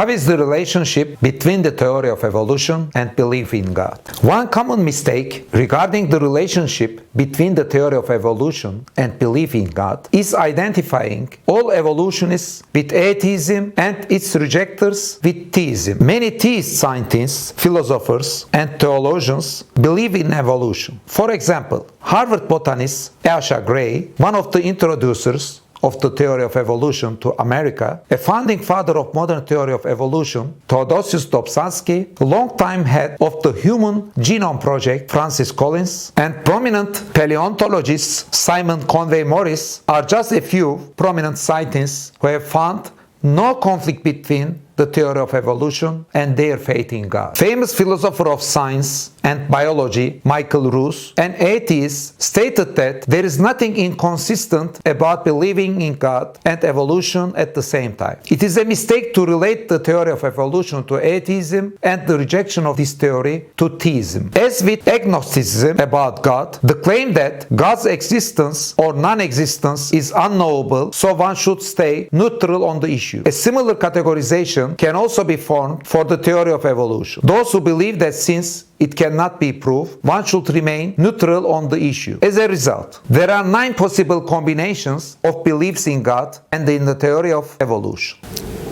How is the relationship between the theory of evolution and belief in God? One common mistake regarding the relationship between the theory of evolution and belief in God is identifying all evolutionists with atheism and its rejectors with theism. Many theist scientists, philosophers, and theologians believe in evolution. For example, Harvard botanist Elisha Gray, one of the introducers of the theory of evolution to America, a founding father of modern theory of evolution, Theodosius Dobzhansky, longtime head of the Human Genome Project, Francis Collins, and prominent paleontologists Simon Conway Morris are just a few prominent scientists who have found no conflict between the theory of evolution and their faith in God. Famous philosopher of science and biology Michael Ruse, an atheist, stated that there is nothing inconsistent about believing in God and evolution at the same time. It is a mistake to relate the theory of evolution to atheism and the rejection of this theory to theism. As with agnosticism about God, the claim that God's existence or non-existence is unknowable, so one should stay neutral on the issue. A similar categorization can also be formed for the theory of evolution. Those who believe that since it cannot be proved, one should remain neutral on the issue. As a result, there are 9 possible combinations of beliefs in God and in the theory of evolution.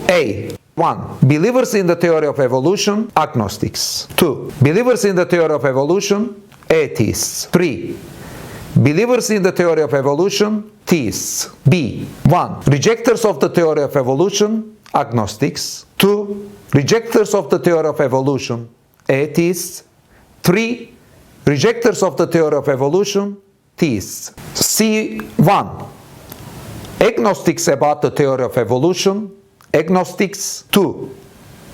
A. 1. Believers in the theory of evolution, agnostics. 2. Believers in the theory of evolution, atheists. 3. Believers in the theory of evolution, theists. B. 1. Rejectors of the theory of evolution, agnostics. 2. Rejectors of the theory of evolution, atheists. 3. Rejectors of the theory of evolution, theists. C1. Agnostics about the theory of evolution, agnostics. 2.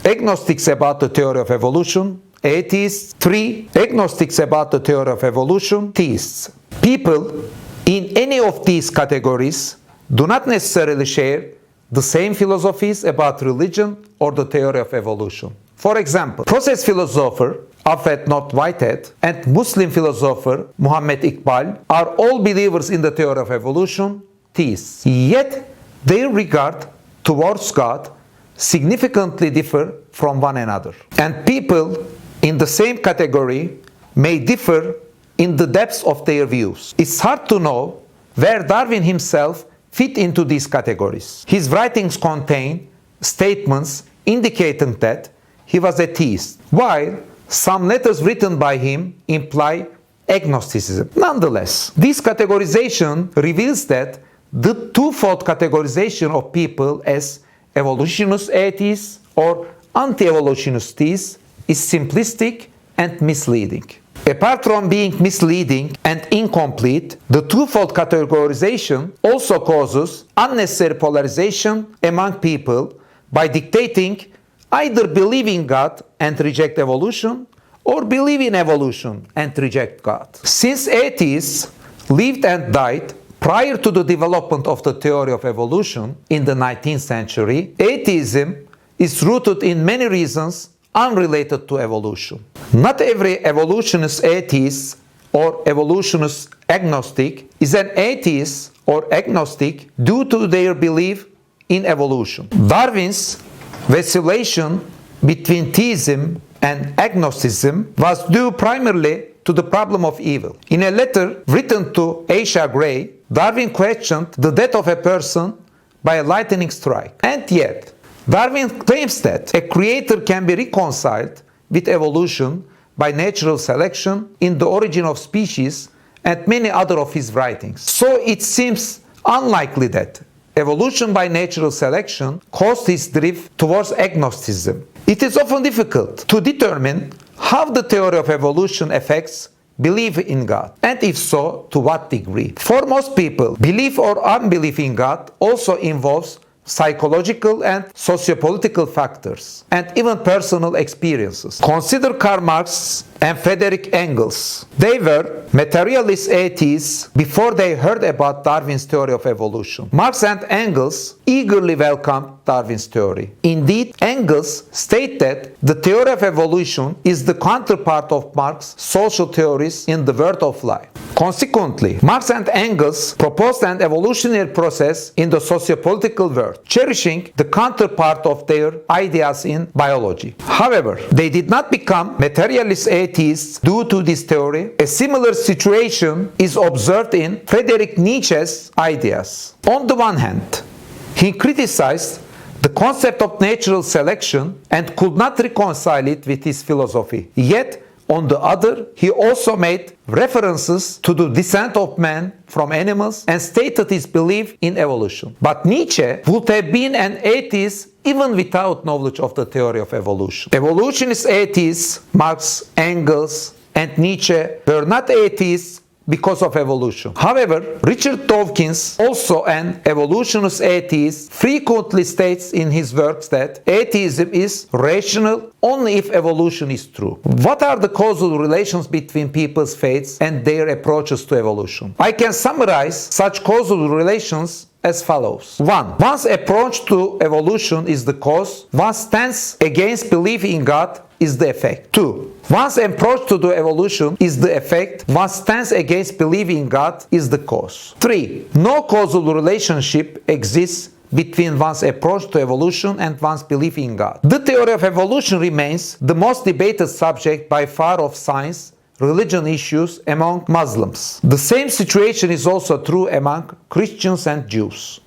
Agnostics about the theory of evolution, atheists. 3. Agnostics about the theory of evolution, theists. People in any of these categories do not necessarily share the same philosophies about religion or the theory of evolution. For example, process philosopher Alfred North Whitehead and Muslim philosopher Muhammad Iqbal are all believers in the theory of evolution, theists. Yet their regard towards God significantly differ from one another. And people in the same category may differ in the depths of their views. It's hard to know where Darwin himself fit into these categories. His writings contain statements indicating that he was a theist, while some letters written by him imply agnosticism. Nonetheless, this categorization reveals that the twofold categorization of people as evolutionist atheists or anti-evolutionist theists is simplistic and misleading. Apart from being misleading and incomplete, the twofold categorization also causes unnecessary polarization among people by dictating either believe in God and reject evolution or believe in evolution and reject God. Since atheists lived and died prior to the development of the theory of evolution in the 19th century, atheism is rooted in many reasons unrelated to evolution. Not every evolutionist atheist or evolutionist agnostic is an atheist or agnostic due to their belief in evolution. Darwin's vacillation between theism and agnosticism was due primarily to the problem of evil. In a letter written to Elisha Gray, Darwin questioned the death of a person by a lightning strike. And yet, Darwin claims that a creator can be reconciled with evolution by natural selection in the origin of species and many other of his writings. So it seems unlikely that evolution by natural selection caused his drift towards agnosticism. It is often difficult to determine how the theory of evolution affects belief in God, and if so, to what degree. For most people, belief or unbelief in God also involves psychological and sociopolitical factors, and even personal experiences. Consider Karl Marx and Friedrich Engels. They were materialist atheists before they heard about Darwin's theory of evolution. Marx and Engels eagerly welcomed Darwin's theory. Indeed, Engels stated that the theory of evolution is the counterpart of Marx's social theories in the world of life. Consequently, Marx and Engels proposed an evolutionary process in the sociopolitical world, cherishing the counterpart of their ideas in biology. However, they did not become materialist atheists due to this theory. A similar situation is observed in Friedrich Nietzsche's ideas. On the one hand, he criticized the concept of natural selection and could not reconcile it with his philosophy. Yet, on the other, he also made references to the descent of man from animals and stated his belief in evolution. But Nietzsche would have been an atheist even without knowledge of the theory of evolution. Evolutionist atheists, Marx, Engels, and Nietzsche, were not atheists because of evolution. However, Richard Dawkins, also an evolutionist atheist, frequently states in his works that atheism is rational only if evolution is true. What are the causal relations between people's faiths and their approaches to evolution? I can summarize such causal relations as follows. 1. One's approach to evolution is the cause. One's stance against belief in God is the effect. 2. One's approach to the evolution is the effect. One's stance against belief in God is the cause. 3. No causal relationship exists between one's approach to evolution and one's belief in God. The theory of evolution remains the most debated subject by far of science, religion issues among Muslims. The same situation is also true among Christians and Jews.